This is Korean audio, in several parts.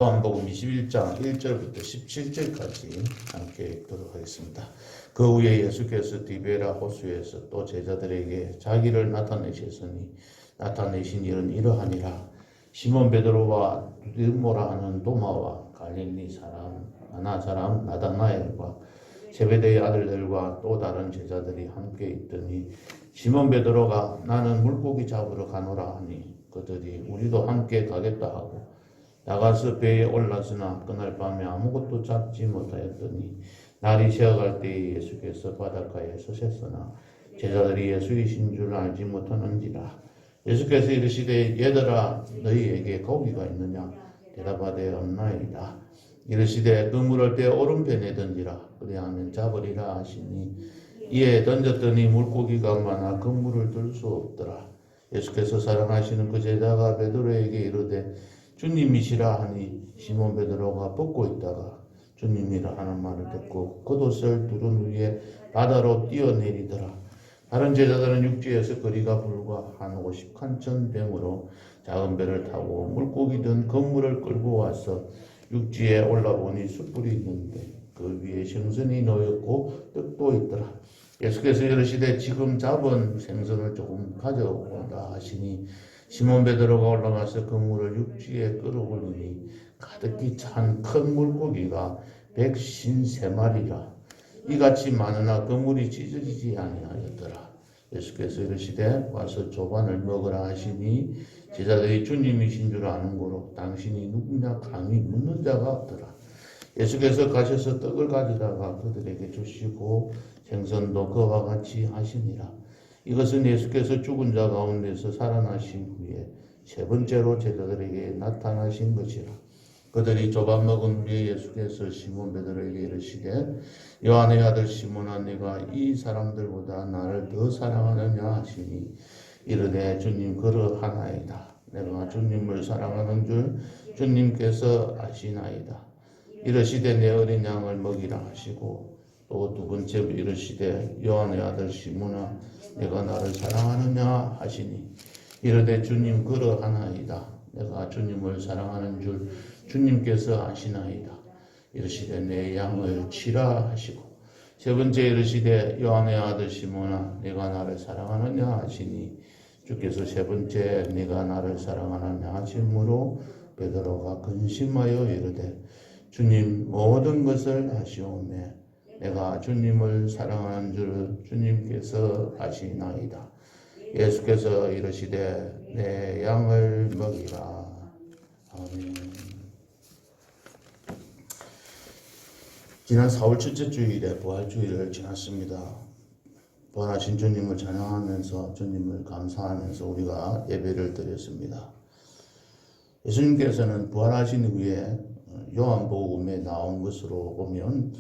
요한복음 21장 1절부터 17절까지 함께 읽도록 하겠습니다. 그 후에 예수께서 디베라 호수에서 또 제자들에게 자기를 나타내신 일은 이러하니라. 시몬 베드로와 디드모라 하는 도마와 갈릴리 사람 가나 사람 나다나엘과 제베데의 아들들과 또 다른 제자들이 함께 있더니 시몬 베드로가 나는 물고기 잡으러 가노라 하니 그들이 우리도 함께 가겠다 하고 나가서 배에 올랐으나 그날 밤에 아무것도 잡지 못하였더니 날이 새어갈 때에 예수께서 바닷가에 서셨으나 제자들이 예수이신 줄 알지 못하는지라. 예수께서 이르시되 얘들아 너희에게 고기가 있느냐 대답하되 없나이다. 이르시되 그물을 배 오른편에 던지라 그리하면 잡으리라 하시니 이에 던졌더니 물고기가 많아 그물을 들 수 없더라. 예수께서 사랑하시는 그 제자가 베드로에게 이르되 주님이시라 하니 시몬 베드로가 벗고 있다가 주님이라 하는 말을 듣고 겉옷을 두른 후에 바다로 뛰어내리더라. 다른 제자들은 육지에서 거리가 불과 한 50칸천 뼘으로 작은 배를 타고 물고기 든 그물을 끌고 와서 육지에 올라보니 숯불이 있는데 그 위에 생선이 놓였고 떡도 있더라. 예수께서 이르시되 지금 잡은 생선을 조금 가져오라 하시니 시몬 베드로가 올라가서 그물을 육지에 끌어올리니 가득히 찬 큰 물고기가 153마리라. 이같이 많으나 그물이 찢어지지 아니하였더라. 예수께서 이르시되 와서 조반을 먹으라 하시니 제자들이 주님이신 줄 아는 고로 당신이 누구냐 감히 묻는 자가 없더라. 예수께서 가셔서 떡을 가져다가 그들에게 주시고 생선도 그와 같이 하시니라. 이것은 예수께서 죽은 자 가운데서 살아나신 후에 세 번째로 제자들에게 나타나신 것이라. 그들이 조반 먹은 후에 예수께서 시몬 베드로에게 이르시되 요한의 아들 시몬아 네가 이 사람들보다 나를 더 사랑하느냐 하시니 이르되 주님 그러하나이다. 내가 주님을 사랑하는 줄 주님께서 아시나이다. 이르시되 내 어린 양을 먹이라 하시고 또 두 번째 이르시되 요한의 아들 시몬아 내가 나를 사랑하느냐 하시니 이르되 주님 그러하나이다. 내가 주님을 사랑하는 줄 주님께서 아시나이다. 이르시되 내 양을 치라 하시고 세 번째 이르시되 요한의 아들 시몬아 내가 나를 사랑하느냐 하시니 주께서 세 번째 네가 나를 사랑하느냐 하심으로 베드로가 근심하여 이르되 주님 모든 것을 아시오매 내가 주님을 사랑하는 줄 주님께서 아시나이다. 예수께서 이르시되 내 양을 먹이라. 아멘. 지난 4월 첫째 주일에 부활주일을 지났습니다. 부활하신 주님을 찬양하면서 주님을 감사하면서 우리가 예배를 드렸습니다. 예수님께서는 부활하신 후에 요한복음에 나온 것으로 보면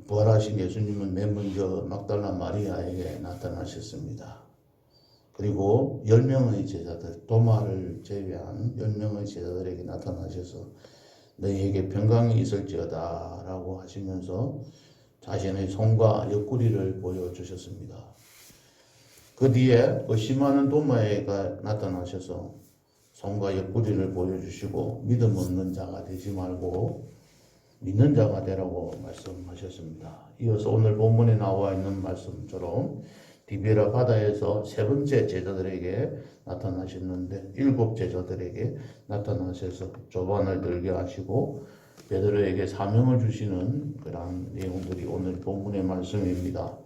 부활하신 예수님은 맨 먼저 막달라 마리아에게 나타나셨습니다. 그리고 10명의 제자들, 도마를 제외한 10명의 제자들에게 나타나셔서 너희에게 평강이 있을지어다 라고 하시면서 자신의 손과 옆구리를 보여주셨습니다. 그 뒤에 의심하는 도마에게 나타나셔서 손과 옆구리를 보여주시고 믿음 없는 자가 되지 말고 믿는 자가 되라고 말씀하셨습니다. 이어서 오늘 본문에 나와 있는 말씀처럼 디베라 바다에서 세 번째 제자들에게 나타나셨는데 7 제자들에게 나타나셔서 조반을 들게 하시고 베드로에게 사명을 주시는 그런 내용들이 오늘 본문의 말씀입니다.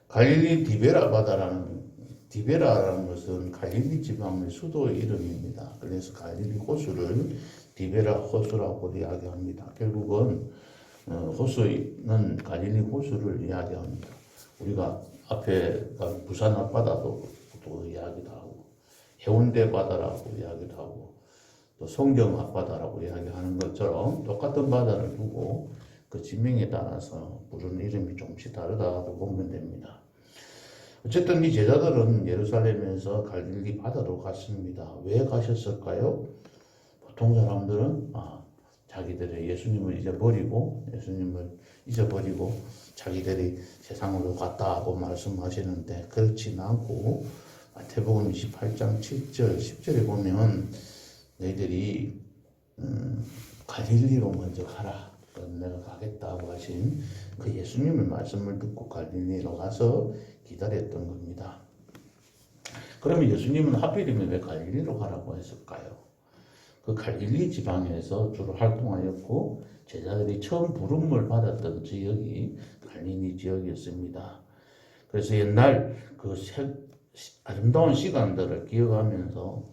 갈릴리 디베라라는 것은 갈릴리 지방의 수도의 이름입니다. 그래서 갈릴리 호수를 디베라 호수라고 이야기합니다. 결국은 호수는 갈릴리 호수를 이야기합니다. 우리가 앞에 부산 앞바다도 또 이야기도 하고 해운대 바다라고 이야기도 하고 또 송정 앞바다라고 이야기하는 것처럼 똑같은 바다를 두고 그 지명에 따라서 부르는 이름이 조금씩 다르다고 보면 됩니다. 어쨌든 이 제자들은 예루살렘에서 갈릴리 바다로 갔습니다. 왜 가셨을까요? 보통 사람들은 자기들의 예수님을 잊어버리고 자기들이 세상으로 갔다고 말씀하시는데 그렇지는 않고 마태복음 28장 7절 10절에 보면 너희들이 갈릴리로 먼저 가라. 그럼 내가 가겠다고 하신 그 예수님의 말씀을 듣고 갈릴리로 가서 기다렸던 겁니다. 그러면 예수님은 하필이면 왜 갈릴리로 가라고 했을까요? 그 갈릴리 지방에서 주로 활동하였고 제자들이 처음 부름을 받았던 지역이 갈릴리 지역이었습니다. 그래서 옛날 그 아름다운 시간들을 기억하면서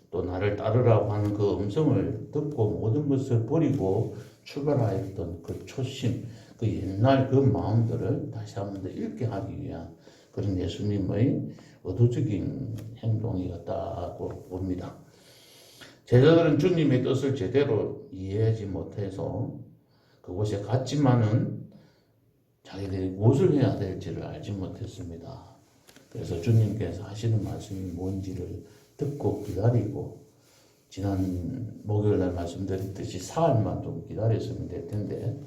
또 나를 따르라고 하는 그 음성을 듣고 모든 것을 버리고 출발하였던 그 초심, 그 옛날 그 마음들을 다시 한번 더 읽게 하기 위한 그런 예수님의 의도적인 행동이었다고 봅니다. 제자들은 주님의 뜻을 제대로 이해하지 못해서 그곳에 갔지만은 자기들이 무엇을 해야 될지를 알지 못했습니다. 그래서 주님께서 하시는 말씀이 뭔지를 듣고 기다리고 지난 목요일날 말씀드렸듯이 사흘만 좀 기다렸으면 될 텐데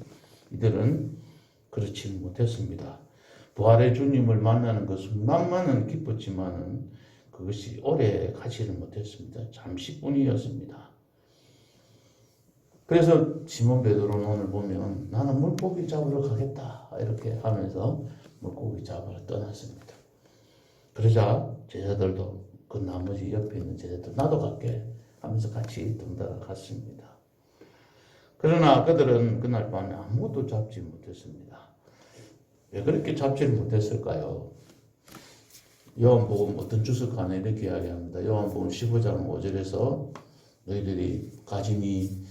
이들은 그렇지 못했습니다. 부활의 주님을 만나는 그 순간만은 기뻤지만은 그것이 오래 가지를 못했습니다. 잠시뿐이었습니다. 그래서 시몬 베드로는 오늘 보면 나는 물고기 잡으러 가겠다 이렇게 하면서 물고기 잡으러 떠났습니다. 그러자 제자들도 그 나머지 옆에 있는 제자들 나도 갈게 하면서 같이 덩달아 갔습니다. 그러나 그들은 그날 밤에 아무것도 잡지 못했습니다. 왜 그렇게 잡지를 못했을까요? 요한복음 어떤 주석가는 이렇게 이야기합니다. 요한복음 15장 5절에서 너희들이 가지니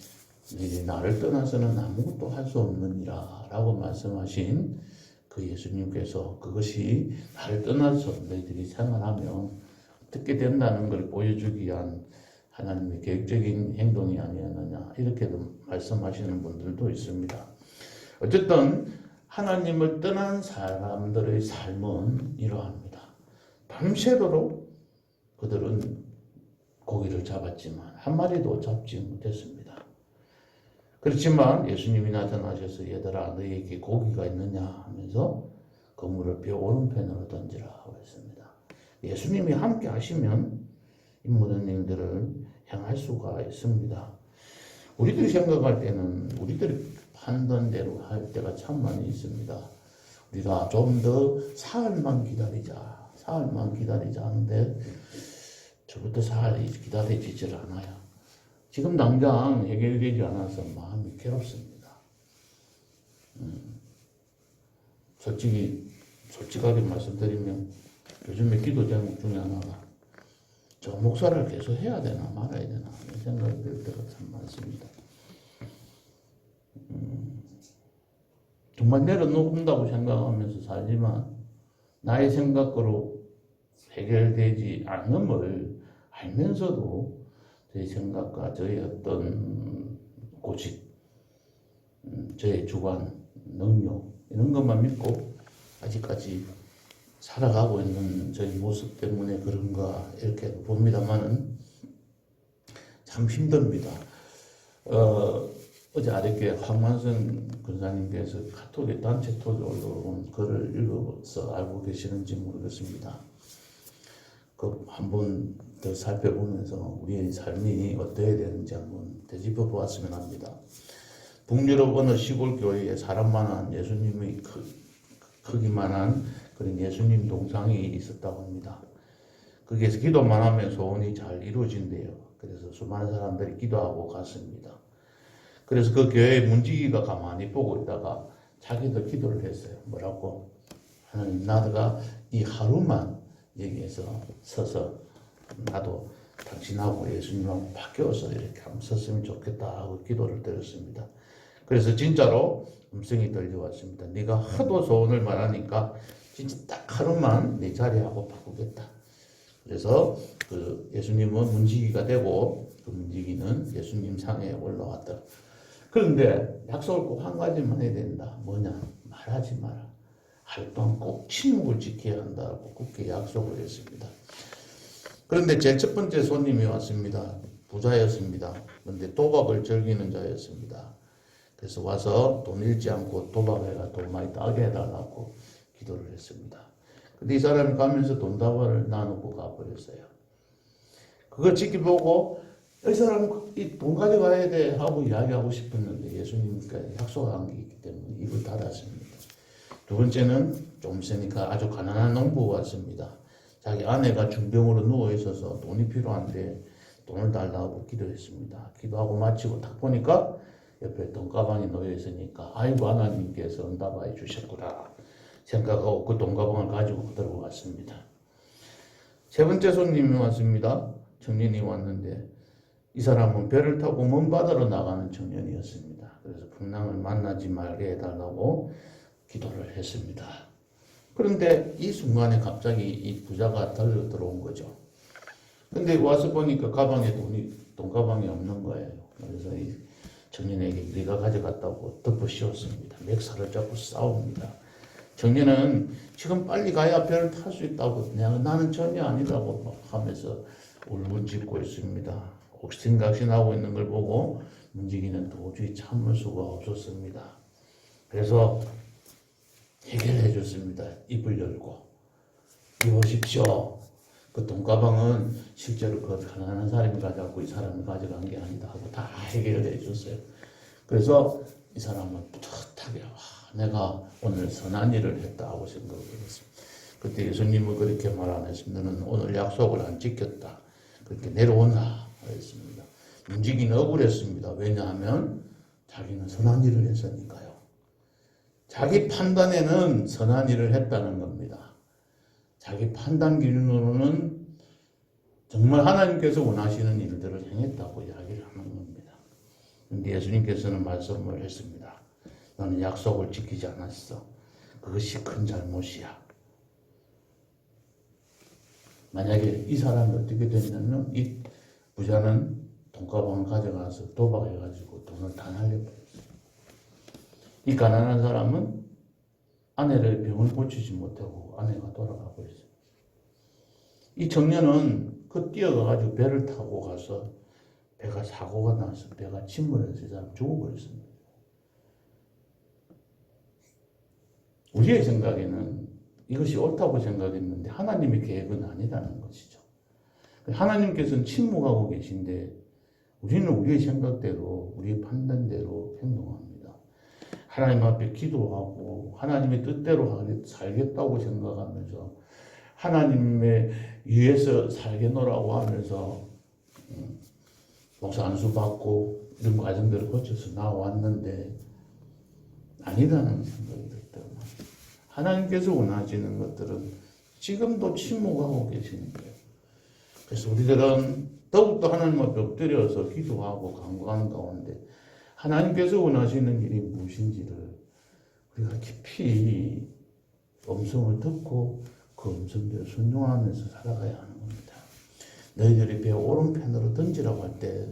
너희들이 나를 떠나서는 아무것도 할 수 없느니라 라고 말씀하신 그 예수님께서 그것이 나를 떠나서 너희들이 생활하면 어떻게 된다는 걸 보여주기 위한 하나님의 계획적인 행동이 아니었느냐 이렇게도 말씀하시는 분들도 있습니다. 어쨌든 하나님을 떠난 사람들의 삶은 이러합니다. 밤새도록 그들은 고기를 잡았지만 한 마리도 잡지 못했습니다. 그렇지만 예수님이 나타나셔서 얘들아 너희에게 고기가 있느냐 하면서 그물을 벼 오른편으로 던지라고 했습니다. 예수님이 함께 하시면 이 모든 일들을 행할 수가 있습니다. 우리들이 생각할 때는 우리들이 판단대로 할 때가 참 많이 있습니다. 우리가 좀 더 사흘만 기다리자 하는데 저부터 사흘이 기다려지질 않아요. 지금 당장 해결되지 않아서 마음이 괴롭습니다. 솔직하게 말씀드리면 요즘에 기도 제목 중에 하나가 저 목사를 계속 해야 되나 말아야 되나 이런 생각이 들 때가 참 많습니다. 정말 내려놓는다고 생각하면서 살지만 나의 생각으로 해결되지 않음을 알면서도 저의 생각과 저의 어떤 고집, 저의 주관, 능력 이런 것만 믿고 아직까지 살아가고 있는 저희 모습 때문에 그런가 이렇게 봅니다만은 참 힘듭니다. 어제 아랫게 황만선 권사님께서 카톨릭 단체 토지에 올라온 글을 읽어서 알고 계시는지 모르겠습니다. 그 한번 더 살펴보면서 우리의 삶이 어떠해야 되는지 한번 되짚어 보았으면 합니다. 북유럽 어느 시골 교회에 사람만한 예수님의 크기만한 그런 예수님 동상이 있었다고 합니다. 거기에서 기도만 하면 소원이 잘 이루어진대요. 그래서 수많은 사람들이 기도하고 갔습니다. 그래서 그 교회 문지기가 가만히 보고 있다가 자기도 기도를 했어요. 뭐라고? 하나님 나가 이 하루만 여기에서 서서 나도 당신하고 예수님하고 바뀌어서 이렇게 한번 섰으면 좋겠다 하고 기도를 드렸습니다. 그래서 진짜로 음성이 들려왔습니다. 네가 하도 소원을 말하니까 진짜 딱 하루만 네 자리하고 바꾸겠다. 그래서 그 예수님은 문지기가 되고 그 문지기는 예수님 상에 올라왔다. 그런데 약속을 꼭 한 가지만 해야 된다. 뭐냐? 말하지 마라. 하루 동안 꼭 침묵을 지켜야 한다고 굳게 약속을 했습니다. 그런데 제일 첫 번째 손님이 왔습니다. 부자였습니다. 그런데 도박을 즐기는 자였습니다. 그래서 와서 돈 잃지 않고 도박해가 돈 많이 따게 해달라고 기도를 했습니다. 근데 이 사람이 가면서 돈 다발을 나누고 가버렸어요. 그걸 지켜보고 이 사람 돈 가져가야 돼 하고 이야기하고 싶었는데 예수님께서 약속한 게 있기 때문에 입을 닫았습니다. 두 번째는 좀 있으니까 아주 가난한 농부가 왔습니다. 자기 아내가 중병으로 누워 있어서 돈이 필요한데 돈을 달라고 기도했습니다. 기도하고 마치고 딱 보니까 옆에 돈가방이 놓여 있으니까 아이고 하나님께서 응답해 주셨구나 생각하고 그 돈가방을 가지고 들어갔습니다. 세 번째 손님이 왔습니다. 청년이 왔는데 이 사람은 배를 타고 먼 바다로 나가는 청년이었습니다. 그래서 풍랑을 만나지 말게 해달라고 기도를 했습니다. 그런데 이 순간에 갑자기 이 부자가 달려 들어온 거죠. 근데 와서 보니까 가방에 돈가방이 없는 거예요. 그래서 이 청년에게 네가 가져갔다고 덮어 씌웠습니다. 맥살을 잡고 싸웁니다. 청년은 지금 빨리 가야 배를 탈 수 있다고 나는 전혀 아니라고 막 하면서 울부짖고 있습니다. 옥신각신하고 있는 걸 보고 문지기는 도저히 참을 수가 없었습니다. 그래서 해결해 줬습니다. 입을 열고 이보십시오. 그 돈가방은 실제로 그 가난한 사람이 가져갔고 이 사람이 가져간 게 아니다 하고 다 해결해 줬어요. 그래서 이 사람은 뿌듯하게 내가 오늘 선한 일을 했다 하고 생각을 했습니다. 그때 예수님은 그렇게 말 안 했습니다. 너는 오늘 약속을 안 지켰다. 그렇게 내려오나 했습니다. 문지기는 억울했습니다. 왜냐하면 자기는 선한 일을 했으니까요. 자기 판단에는 선한 일을 했다는 겁니다. 자기 판단 기준으로는 정말 하나님께서 원하시는 일들을 행했다고 이야기를 하는 겁니다. 그런데 예수님께서는 말씀을 했습니다. 너는 약속을 지키지 않았어. 그것이 큰 잘못이야. 만약에 이 사람이 어떻게 됐냐면 이 부자는 돈가방을 가져가서 도박해가지고 돈을 다 날려버렸어요. 이 가난한 사람은 아내를 병을 고치지 못하고 아내가 돌아가 버렸어요. 이 청년은 그 뛰어가가지고 배를 타고 가서 배가 사고가 나서 배가 침몰해서 이 사람 죽어버렸습니다. 우리의 생각에는 이것이 옳다고 생각했는데 하나님의 계획은 아니라는 것이죠. 하나님께서는 침묵하고 계신데 우리는 우리의 생각대로 우리의 판단대로 행동합니다. 하나님 앞에 기도하고 하나님의 뜻대로 살겠다고 생각하면서 하나님의 위해서 살겠노라고 하면서 목사 안수 받고 이런 과정들을 거쳐서 나왔는데 아니라는 생각이 들더라고요. 하나님께서 원하시는 것들은 지금도 침묵하고 계시는 거예요. 그래서 우리들은 더욱더 하나님 앞에 엎드려서 기도하고 간구하는 가운데 하나님께서 원하시는 일이 무엇인지를 우리가 깊이 음성을 듣고 그 음성대로 순종하면서 살아가야 하는 겁니다. 너희들이 배 오른편으로 던지라고 할 때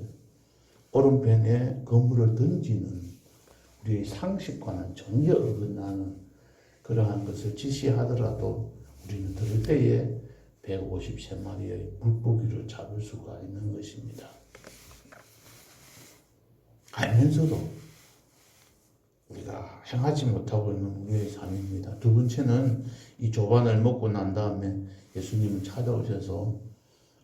오른편에 그물을 던지는 우리의 상식과는 전혀 어긋나는 그러한 것을 지시하더라도 우리는 들을 때에 153마리의 물고기를 잡을 수가 있는 것입니다. 알면서도 우리가 행하지 못하고 있는 우리의 삶입니다. 두 번째는 이 조반을 먹고 난 다음에 예수님은 찾아오셔서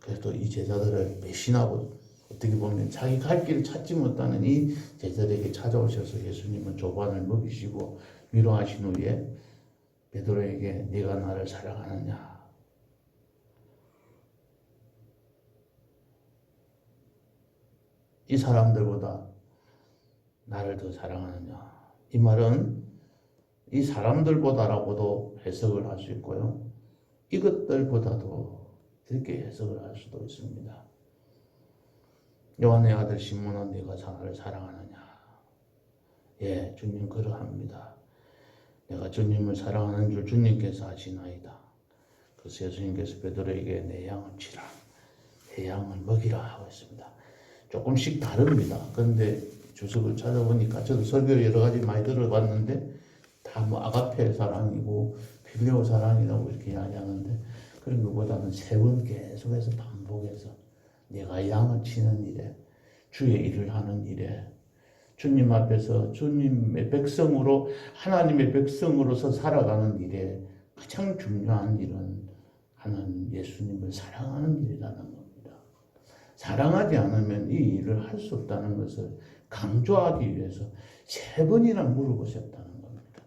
그래도 이 제자들을 배신하고 어떻게 보면 자기 갈 길을 찾지 못하는 이 제자들에게 찾아오셔서 예수님은 조반을 먹이시고 위로하신 후에 베드로에게 네가 나를 사랑하느냐? 이 사람들보다 나를 더 사랑하느냐? 이 말은 이 사람들보다라고도 해석을 할 수 있고요. 이것들보다도 이렇게 해석을 할 수도 있습니다. 요한의 아들 시몬아 네가 나를 사랑하느냐? 예, 주님 그러합니다. 내가 주님을 사랑하는 줄 주님께서 아시나이다. 그래서 예수님께서 베드로에게 내 양을 치라. 내 양을 먹이라 하고 있습니다. 조금씩 다릅니다. 그런데 주석을 찾아보니까 저도 설교를 여러 가지 많이 들어봤는데 다 뭐 아가페 사랑이고 필레오 사랑이라고 이렇게 이야기하는데 그런 것보다는 세 번 계속해서 반복해서 내가 양을 치는 일에 주의 일을 하는 일에 주님 앞에서 주님의 백성으로 하나님의 백성으로서 살아가는 일에 가장 중요한 일은 하나님 예수님을 사랑하는 일이라는 겁니다. 사랑하지 않으면 이 일을 할 수 없다는 것을 강조하기 위해서 3번이나 물어보셨다는 겁니다.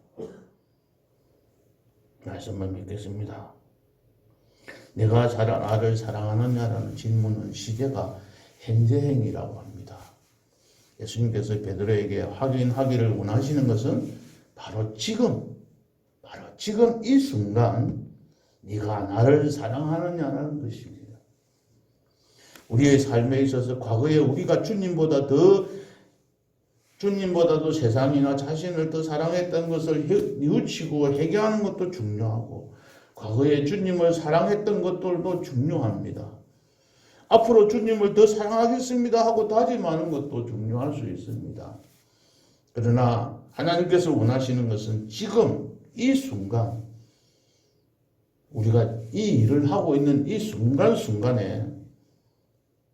말씀을 믿겠습니다. 내가 나를 사랑하느냐라는 질문은 시제가 현재행이라고 합니다. 예수님께서 베드로에게 확인하기를 원하시는 것은 바로 지금 이 순간 네가 나를 사랑하느냐는 것입니다. 우리의 삶에 있어서 과거에 우리가 주님보다도 세상이나 자신을 더 사랑했던 것을 뉘우치고 회개하는 것도 중요하고, 과거에 주님을 사랑했던 것들도 중요합니다. 앞으로 주님을 더 사랑하겠습니다 하고 다짐하는 것도 중요할 수 있습니다. 그러나 하나님께서 원하시는 것은 지금 이 순간, 우리가 이 일을 하고 있는 이 순간순간에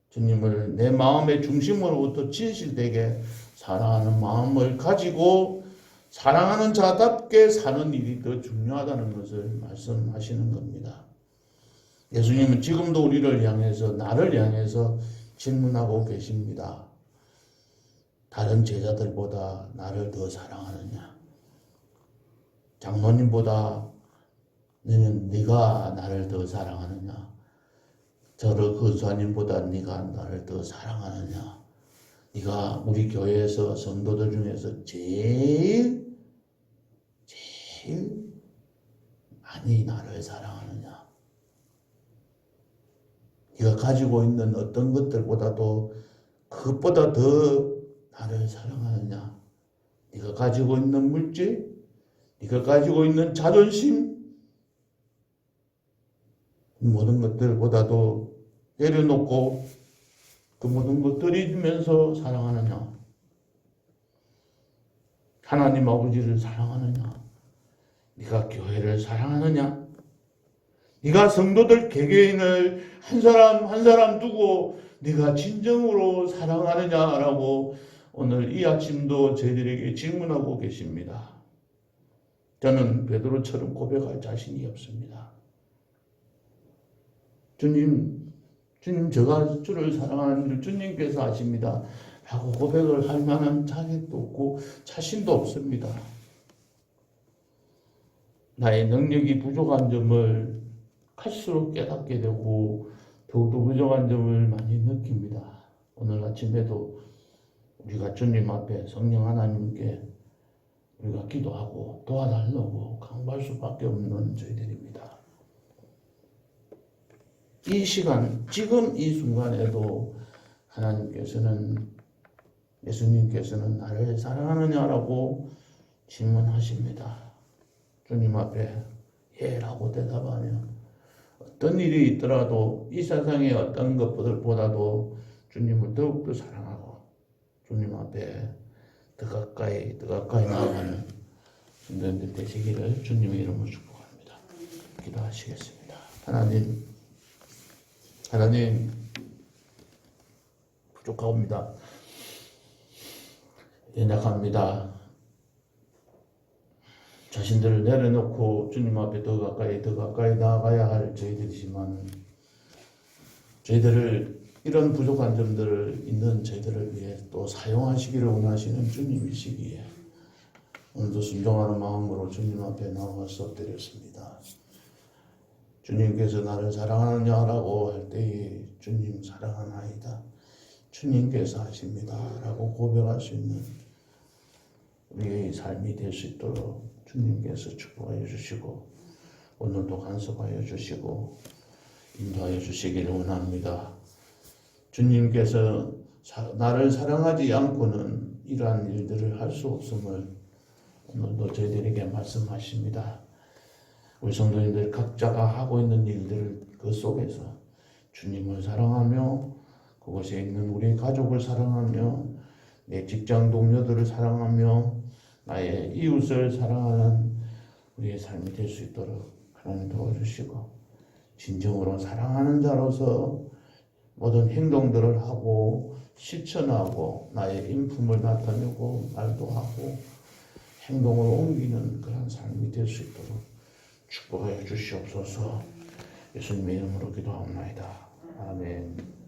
주님을 내 마음의 중심으로부터 진실되게 사랑하는 마음을 가지고 사랑하는 자답게 사는 일이 더 중요하다는 것을 말씀하시는 겁니다. 예수님은 지금도 우리를 향해서, 나를 향해서 질문하고 계십니다. 다른 제자들보다 나를 더 사랑하느냐? 장로님보다 네가 나를 더 사랑하느냐? 저를 근수님보다 네가 나를 더 사랑하느냐? 네가 우리 교회에서 성도들 중에서 제일 많이 나를 사랑하느냐? 네가 가지고 있는 어떤 것들보다도 그것보다 더 나를 사랑하느냐? 네가 가지고 있는 물질, 네가 가지고 있는 자존심, 모든 것들보다도 내려놓고 그 모든 것들을 주면서 사랑하느냐? 하나님 아버지를 사랑하느냐? 네가 교회를 사랑하느냐? 네가 성도들 개개인을 한 사람 한 사람 두고 네가 진정으로 사랑하느냐라고 오늘 이 아침도 저희들에게 질문하고 계십니다. 저는 베드로처럼 고백할 자신이 없습니다. 주님 제가 주를 사랑하는 줄 주님께서 아십니다 라고 고백을 할 만한 자격도 없고 자신도 없습니다. 나의 능력이 부족한 점을 갈수록 깨닫게 되고 더욱더 부족한 점을 많이 느낍니다. 오늘 아침에도 우리가 주님 앞에 성령 하나님께 우리가 기도하고 도와달라고 강구할 수밖에 없는 저희들입니다. 이 시간, 지금 이 순간에도 예수님께서는 나를 사랑하느냐라고 질문하십니다. 주님 앞에 예라고 대답하면 어떤 일이 있더라도 이 세상의 어떤 것보다도 주님을 더욱더 사랑하고 주님 앞에 더 가까이 나아가는 성도님들 되시기를 주님의 이름으로 축복합니다. 기도하시겠습니다. 하나님 부족합니다. 연약합니다. 자신들을 내려놓고 주님 앞에 더 가까이 나아가야 할 저희들이지만 저희들을 이런 부족한 점들을 있는 저희들을 위해 또 사용하시기를 원하시는 주님이시기에 오늘도 순종하는 마음으로 주님 앞에 나와서 엎드렸습니다. 주님께서 나를 사랑하느냐라고 할 때에 주님 사랑하나이다. 주님께서 하십니다. 라고 고백할 수 있는 우리의 삶이 될 수 있도록 주님께서 축복하여 주시고 오늘도 간섭하여 주시고 인도하여 주시기를 원합니다. 주님께서 나를 사랑하지 않고는 이러한 일들을 할 수 없음을 오늘도 저희들에게 말씀하십니다. 우리 성도님들 각자가 하고 있는 일들을 그 속에서 주님을 사랑하며 그곳에 있는 우리 가족을 사랑하며 내 직장 동료들을 사랑하며 나의 이웃을 사랑하는 우리의 삶이 될 수 있도록 하나님 도와주시고 진정으로 사랑하는 자로서 모든 행동들을 하고 실천하고 나의 인품을 나타내고 말도 하고 행동을 옮기는 그런 삶이 될 수 있도록 축복하여 주시옵소서. 예수님의 이름으로 기도하옵나이다. 아멘.